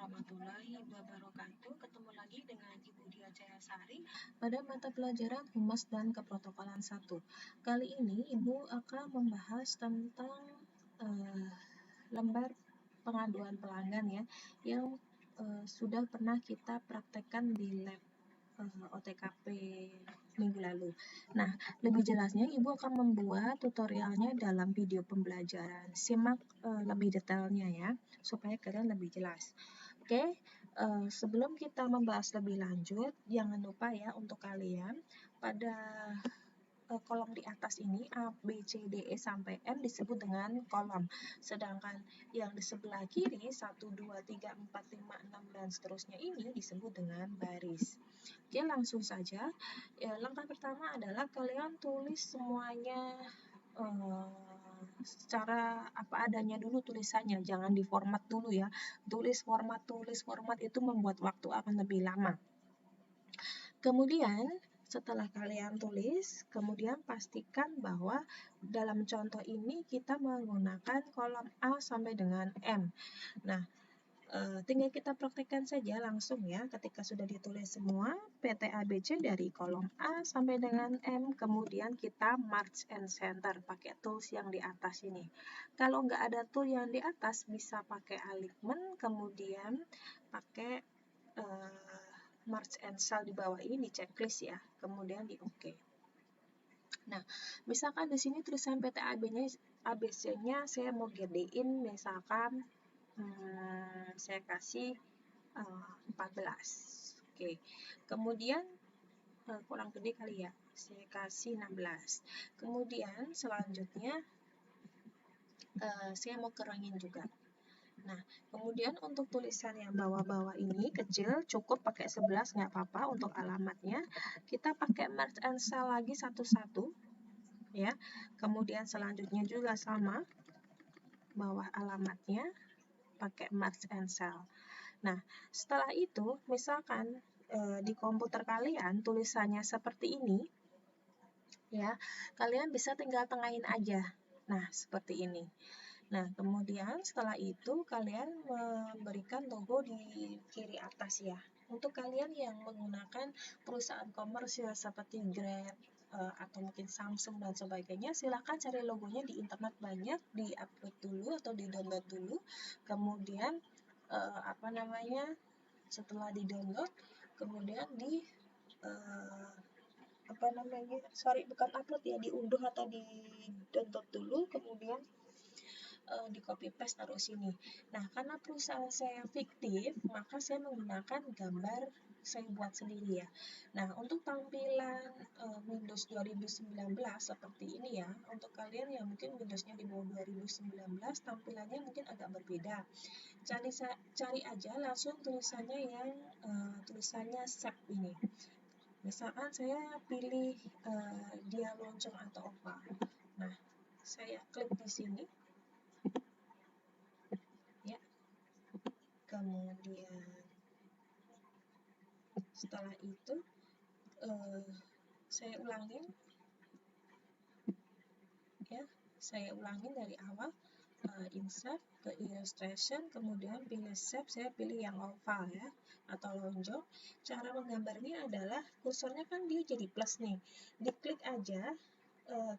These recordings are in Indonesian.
warahmatullahi wabarakatuh. Ketemu lagi dengan Ibu Dia Jayasari pada mata pelajaran Humas dan Keprotokolan 1. Kali ini Ibu akan membahas tentang lembar pengaduan pelanggan ya, yang sudah pernah kita praktekkan di lab OTKP minggu lalu. Nah, lebih jelasnya Ibu akan membuat tutorialnya dalam video pembelajaran. Simak lebih detailnya ya, supaya kalian lebih jelas. Oke, sebelum kita membahas lebih lanjut, jangan lupa ya untuk kalian pada kolom di atas ini A, B, C, D, E sampai M disebut dengan kolom. Sedangkan yang di sebelah kiri 1, 2, 3, 4, 5, 6 dan seterusnya ini disebut dengan baris. Oke, langsung saja. Langkah pertama adalah kalian tulis semuanya secara apa adanya dulu tulisannya, jangan diformat dulu ya. Tulis format itu membuat waktu akan lebih lama. Kemudian setelah kalian tulis, kemudian pastikan bahwa dalam contoh ini kita menggunakan kolom A sampai dengan M. Nah, tinggal kita praktekkan saja langsung ya, ketika sudah ditulis semua PT ABC dari kolom A sampai dengan M, kemudian kita march and center pakai tools yang di atas ini. Kalau nggak ada tool yang di atas, bisa pakai alignment, kemudian pakai march and cell di bawah ini checklist ya, kemudian di OK. Nah, misalkan di sini tulisan PT ABC-nya saya mau gedein, misalkan saya kasih 14. Oke. Kemudian kurang gede kali ya, saya kasih 16. Kemudian selanjutnya saya mau kerangin juga. Nah, kemudian untuk tulisan yang bawah-bawah ini kecil, cukup pakai 11, nggak apa-apa untuk alamatnya. Kita pakai merge and cell lagi satu-satu, ya. Kemudian selanjutnya juga sama, bawah alamatnya, pakai merge and cell. Nah, setelah itu, misalkan di komputer kalian tulisannya seperti ini, ya, kalian bisa tinggal tengahin aja. Nah, seperti ini. Nah, kemudian setelah itu kalian memberikan logo di kiri atas ya. Untuk kalian yang menggunakan perusahaan komersil seperti Grab atau mungkin Samsung dan sebagainya, silakan cari logonya di internet, banyak, di-upload dulu atau di-download dulu. Kemudian setelah di-download, kemudian bukan upload ya, diunduh atau di-download dulu, kemudian di copy paste taruh sini. Nah, karena perusahaan saya fiktif, maka saya menggunakan gambar saya buat sendiri ya. Nah, untuk tampilan Windows 2019 seperti ini ya, untuk kalian yang mungkin Windowsnya di bawah 2019, tampilannya mungkin agak berbeda. Cari aja langsung tulisannya yang tulisannya SAP ini. Misalkan saya pilih dia lonceng atau oval. Nah, saya klik di sini. Ya. Kemudian setelah itu saya ulangin ya, saya ulangin dari awal, insert ke illustration, kemudian pilih shape, saya pilih yang oval ya, atau lonjong. Cara menggambarnya adalah kursornya kan dia jadi plus nih, diklik aja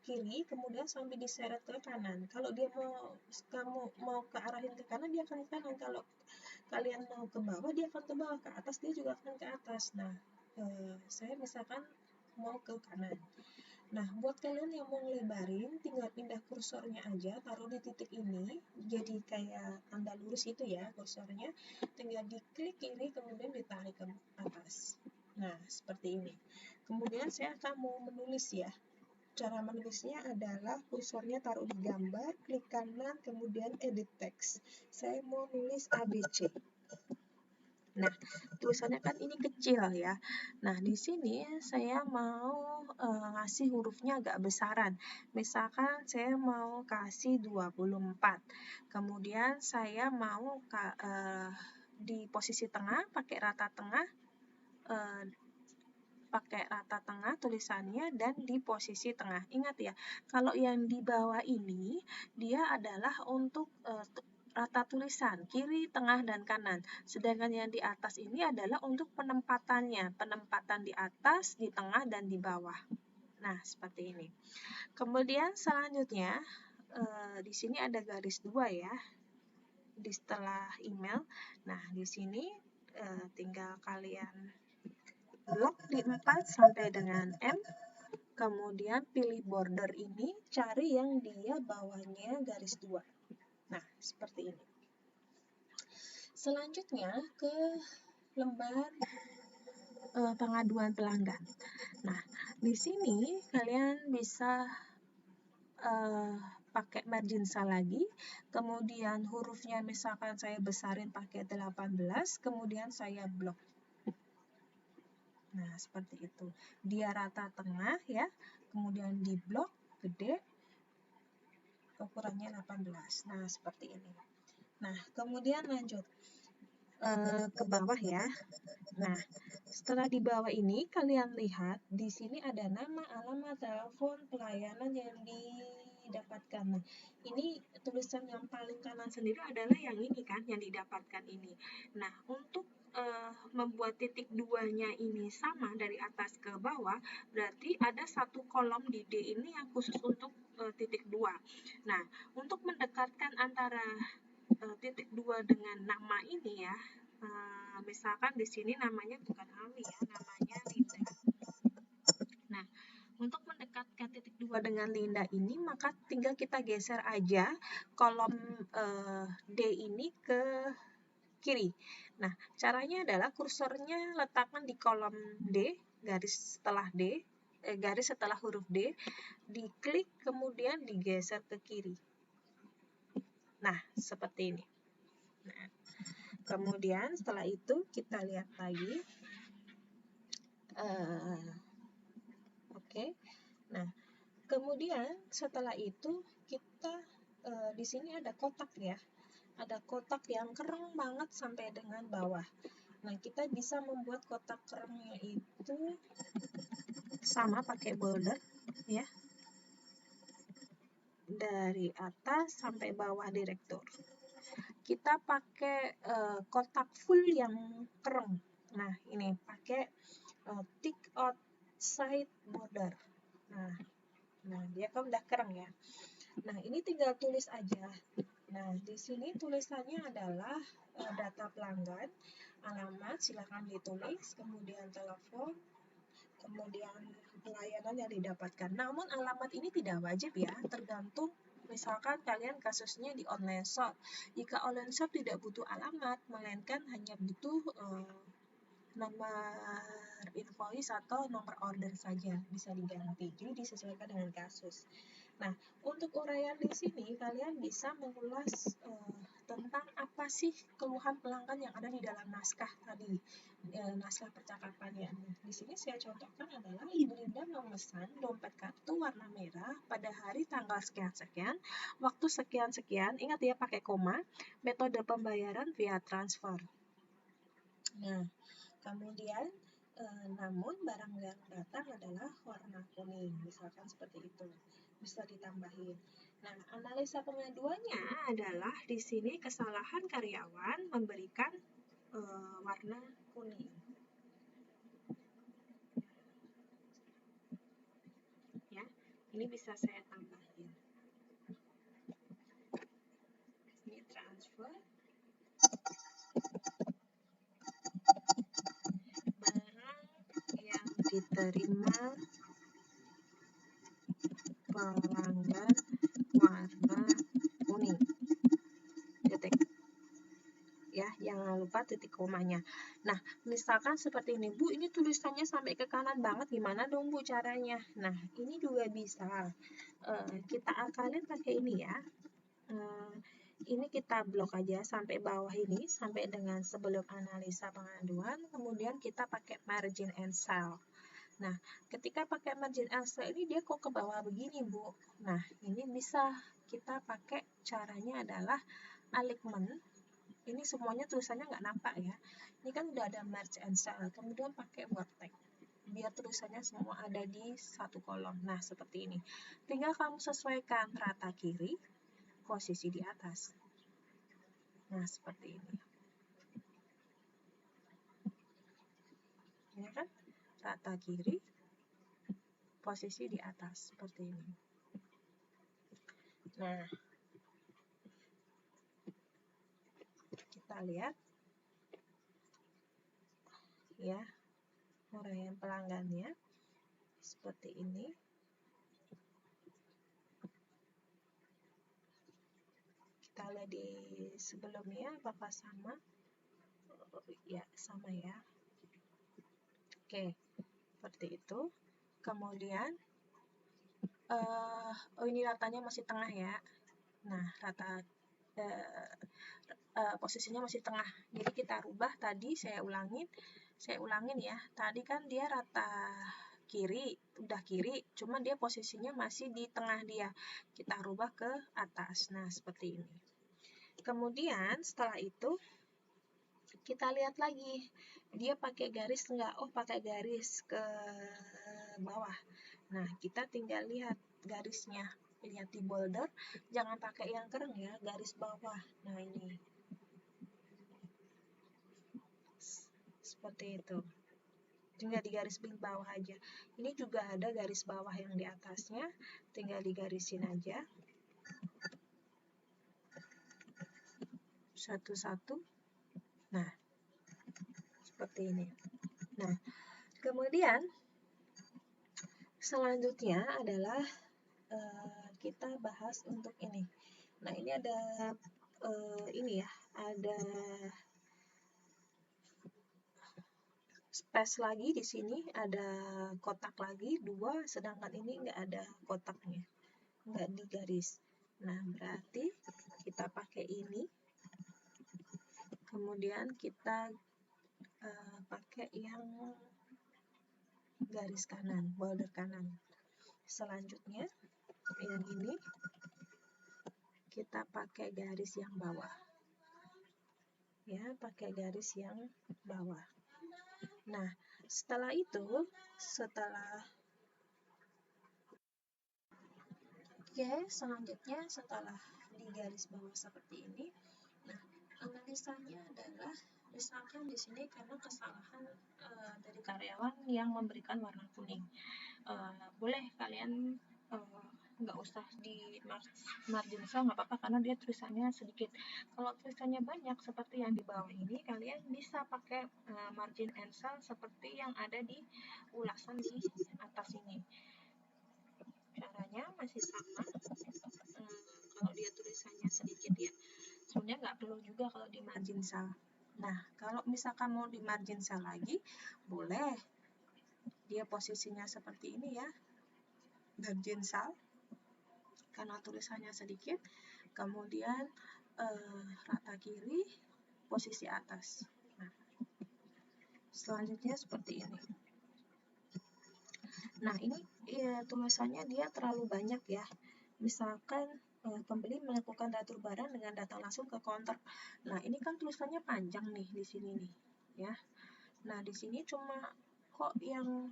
kiri, kemudian sampai diseret ke kanan. Kalau dia kamu mau ke arahin ke kanan, dia akan ke kanan. Kalau kalian mau ke bawah, dia akan ke bawah. Ke atas, dia juga akan ke atas. Nah, saya misalkan mau ke kanan. Nah, buat kalian yang mau ngelebarin, tinggal pindah kursornya aja, taruh di titik ini, jadi kayak tanda lurus itu ya kursornya. Tinggal diklik kiri, kemudian ditarik ke atas. Nah, seperti ini. Kemudian saya akan mau menulis ya. Cara menulisnya adalah kursornya taruh di gambar, klik kanan, kemudian edit text. Saya mau nulis ABC. Nah, tulisannya kan ini kecil ya. Nah, di sini saya mau ngasih hurufnya agak besaran. Misalkan saya mau kasih 24. Kemudian saya mau di posisi tengah, pakai rata tengah tulisannya dan di posisi tengah. Ingat ya, kalau yang di bawah ini dia adalah untuk rata tulisan, kiri, tengah, dan kanan. Sedangkan yang di atas ini adalah untuk penempatannya, penempatan di atas, di tengah, dan di bawah. Nah, seperti ini. Kemudian selanjutnya, di sini ada garis 2 ya, di setelah email. Nah, di sini tinggal kalian blok di 4 sampai dengan M. Kemudian pilih border ini, cari yang dia bawahnya garis 2. Nah, seperti ini. Selanjutnya ke lembar pengaduan pelanggan. Nah, di sini kalian bisa pakai margin cell lagi, kemudian hurufnya misalkan saya besarin pakai 18, kemudian saya blok. Nah, seperti itu. Dia rata tengah ya, kemudian di blok gede, ukurannya 18. Nah, seperti ini. Nah, kemudian lanjut ke bawah ya. Nah, setelah di bawah ini kalian lihat di sini ada nama, alamat, telepon, pelayanan yang didapatkan. Nah, ini tulisan yang paling kanan sendiri adalah yang ini kan, yang didapatkan ini. Nah, untuk membuat titik 2-nya ini sama dari atas ke bawah, berarti ada satu kolom di D ini yang khusus untuk titik 2. Nah, untuk mendekatkan antara titik 2 dengan nama ini ya, misalkan di sini namanya bukan Ami ya, namanya Linda. Nah, untuk mendekatkan titik 2 dengan Linda ini, maka tinggal kita geser aja kolom D ini ke kiri. Nah, caranya adalah kursornya letakkan di kolom D, garis setelah D, garis setelah huruf D, diklik kemudian digeser ke kiri. Nah, seperti ini. Nah, kemudian setelah itu kita lihat lagi. Oke. Nah, kemudian setelah itu kita di sini ada kotak ya. Ada kotak yang kering banget sampai dengan bawah. Nah, kita bisa membuat kotak keringnya itu sama pakai border ya. Dari atas sampai bawah direktur. Kita pakai kotak full yang kering. Nah, ini pakai tick outside border. Nah, dia kan udah kering ya. Nah, ini tinggal tulis aja. Nah, di sini tulisannya adalah data pelanggan, alamat silakan ditulis, kemudian telepon, kemudian pelayanan yang didapatkan. Namun alamat ini tidak wajib ya, tergantung misalkan kalian kasusnya di online shop. Jika online shop tidak butuh alamat, melainkan hanya butuh nomor invoice atau nomor order saja, bisa diganti. Jadi disesuaikan dengan kasus. Nah, untuk uraian di sini kalian bisa mengulas tentang apa sih keluhan pelanggan yang ada di dalam naskah tadi, naskah percakapannya. Di sini saya contohkan adalah Ibu Linda memesan dompet kartu warna merah pada hari tanggal sekian-sekian, waktu sekian-sekian, ingat ya pakai koma, metode pembayaran via transfer. Nah, kemudian namun barang yang datang adalah warna kuning, misalkan seperti itu, bisa ditambahin. Nah, analisa pengaduannya adalah di sini kesalahan karyawan memberikan warna kuning. Ya, ini bisa saya tambahin. Ini transfer. Diterima pelanggan warna kuning, titik ya, jangan lupa titik komanya. Nah, misalkan seperti ini, Bu, ini tulisannya sampai ke kanan banget, gimana dong Bu caranya? Nah, ini juga bisa kita akalin pakai ini ya. Ini kita blok aja sampai bawah ini, sampai dengan sebelum analisa pengaduan, kemudian kita pakai margin and cell. Nah, ketika pakai margin and cell ini dia kok ke bawah begini, Bu. Nah, ini bisa kita pakai caranya adalah alignment. Ini semuanya tulisannya nggak nampak ya. Ini kan udah ada merge and cell, kemudian pakai vertex. Biar tulisannya semua ada di satu kolom. Nah, seperti ini. Tinggal kamu sesuaikan rata kiri, posisi di atas. Nah, seperti ini. Ini kan rata kiri, posisi di atas, seperti ini. Nah, kita lihat ya, uraian pelanggannya seperti ini. Kita lihat di sebelumnya apakah sama? Ya, sama ya. Oke, seperti itu. Kemudian ini ratanya masih tengah ya. Nah, rata posisinya masih tengah. Jadi kita rubah tadi, saya ulangin ya. Tadi kan dia rata kiri, udah kiri, cuma dia posisinya masih di tengah dia. Kita rubah ke atas. Nah, seperti ini. Kemudian setelah itu kita lihat lagi, dia pakai garis enggak? Oh, pakai garis ke bawah. Nah, kita tinggal lihat garisnya. Lihat di boulder, jangan pakai yang kering ya, garis bawah. Nah, ini. Seperti itu. Tinggal di garis bawah aja. Ini juga ada garis bawah yang di atasnya, tinggal digarisin aja. Satu-satu. Nah, seperti ini. Nah, kemudian selanjutnya adalah kita bahas untuk ini. Nah, ini ada ini ya, ada space lagi di sini, ada kotak lagi 2, sedangkan ini nggak ada kotaknya, nggak digaris. Nah, berarti kita pakai ini, kemudian kita pakai yang garis kanan, border kanan. Selanjutnya yang ini kita pakai garis yang bawah ya, pakai garis yang bawah. Nah, setelah itu, selanjutnya setelah di garis bawah seperti ini, nah, analisanya adalah misalkan di sini karena kesalahan dari karyawan yang memberikan warna kuning. Boleh kalian nggak usah di margin cell, nggak apa-apa karena dia tulisannya sedikit. Kalau tulisannya banyak seperti yang di bawah ini, kalian bisa pakai margin and cell seperti yang ada di ulasan di atas ini. Caranya masih sama. Kalau dia tulisannya sedikit ya, sebenarnya nggak perlu juga kalau di margin cell. Nah, kalau misalkan mau di margin cell lagi, boleh. Dia posisinya seperti ini ya, margin cell, karena tulisannya sedikit. Kemudian rata kiri, posisi atas. Nah, selanjutnya seperti ini. Nah, ini tulisannya dia terlalu banyak ya. Misalkan pembeli melakukan retur barang dengan datang langsung ke counter. Nah, ini kan tulisannya panjang nih di sini nih, ya. Nah, di sini cuma kok yang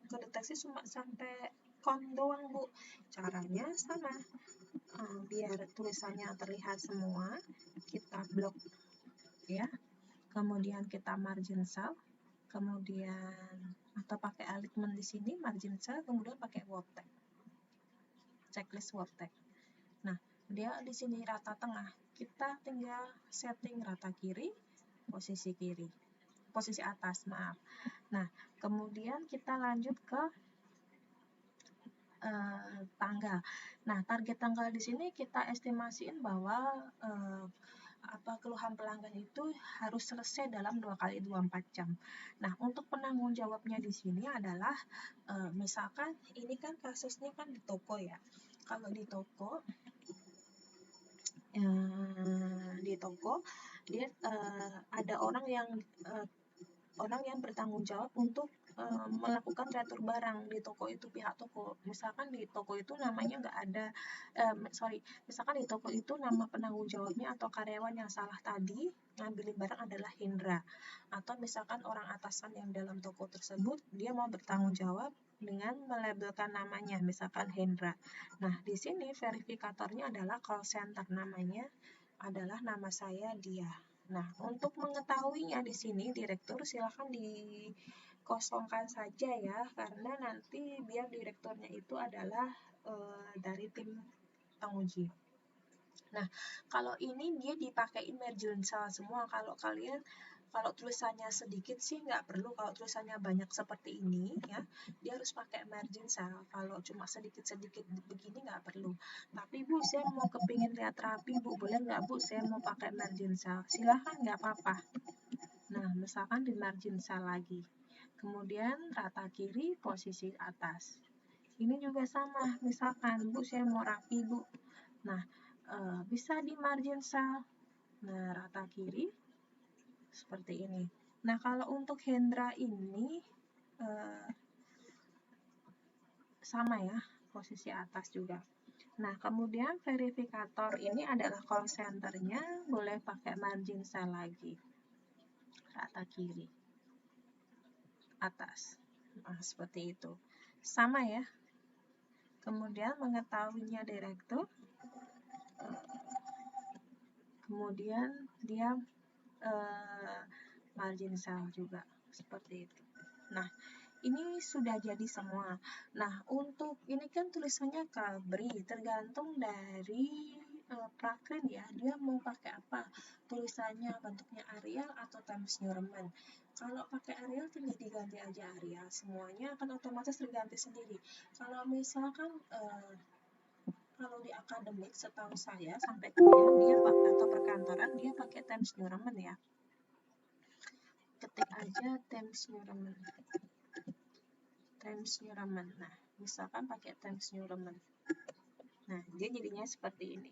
kedeteksi cuma sampai count doang, Bu. Caranya sama. Biar tulisannya terlihat semua, kita blok ya. Kemudian kita margin cell, kemudian atau pakai alignment di sini margin cell, kemudian pakai word tag. Checklist word tag. Nah, dia di sini rata tengah. Kita tinggal setting rata kiri, posisi atas, maaf. Nah, kemudian kita lanjut ke tanggal. Nah, target tanggal di sini kita estimasiin bahwa keluhan pelanggan itu harus selesai dalam 2x24 jam. Nah, untuk penanggung jawabnya di sini adalah misalkan ini kan kasusnya kan di toko ya. Kalau di toko dia ada orang yang bertanggung jawab untuk melakukan retur barang di toko itu, pihak toko. Misalkan di toko itu namanya nggak ada, misalkan di toko itu nama penanggung jawabnya atau karyawan yang salah tadi ngambilin barang adalah Hendra, atau misalkan orang atasan yang dalam toko tersebut dia mau bertanggung jawab dengan melabelkan namanya, misalkan Hendra. Nah, di sini verifikatornya adalah call center namanya adalah nama saya dia. Nah, untuk mengetahuinya di sini direktur silahkan dikosongkan saja ya, karena nanti biar direkturnya itu adalah dari tim penguji. Nah, kalau ini dia dipakai margin cell semua. Kalau tulisannya sedikit sih nggak perlu. Kalau tulisannya banyak seperti ini ya, dia harus pakai margin cell. Kalau cuma sedikit-sedikit begini nggak perlu. Tapi Bu, saya mau kepingin lihat rapi Bu, boleh nggak Bu? Saya mau pakai margin cell. Silahkan, nggak apa-apa. Nah, misalkan di margin cell lagi. Kemudian rata kiri, posisi atas. Ini juga sama, misalkan Bu, saya mau rapi Bu. Nah, bisa di margin cell. Nah, rata kiri seperti ini. Nah, kalau untuk Hendra ini sama ya, posisi atas juga. Nah, kemudian verifikator ini adalah call centernya, boleh pakai margin cell lagi. Rata kiri, atas. Nah, seperti itu. Sama ya. Kemudian mengetahuinya direktur. Kemudian dia margin cell juga seperti itu. Nah, ini sudah jadi semua. Nah, untuk ini kan tulisannya Calibri, tergantung dari Prakrin ya, dia mau pakai apa, tulisannya bentuknya Arial atau Times New Roman. Kalau pakai Arial tinggal diganti aja Arial, semuanya akan otomatis terganti sendiri. Kalau misalkan kalau di akademik setahu saya sampai kuliah dia atau perkantoran dia pakai Times New Roman ya. Ketik aja Times New Roman. Times New Roman. Nah, misalkan pakai Times New Roman. Nah, dia jadinya seperti ini.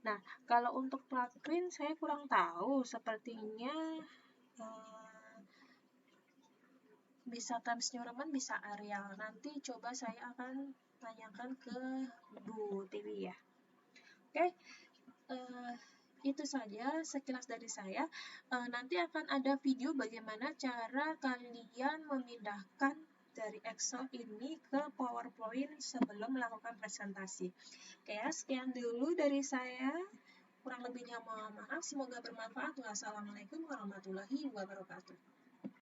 Nah, kalau untuk plugin saya kurang tahu, sepertinya bisa Times New Roman, bisa Arial. Nanti coba saya akan tanyakan ke Bu Tiwi ya. Oke, itu saja sekilas dari saya. Nanti akan ada video bagaimana cara kalian memindahkan dari Excel ini ke PowerPoint sebelum melakukan presentasi. Oke, sekian dulu dari saya. Kurang lebihnya mohon maaf, semoga bermanfaat. Wassalamualaikum warahmatullahi wabarakatuh.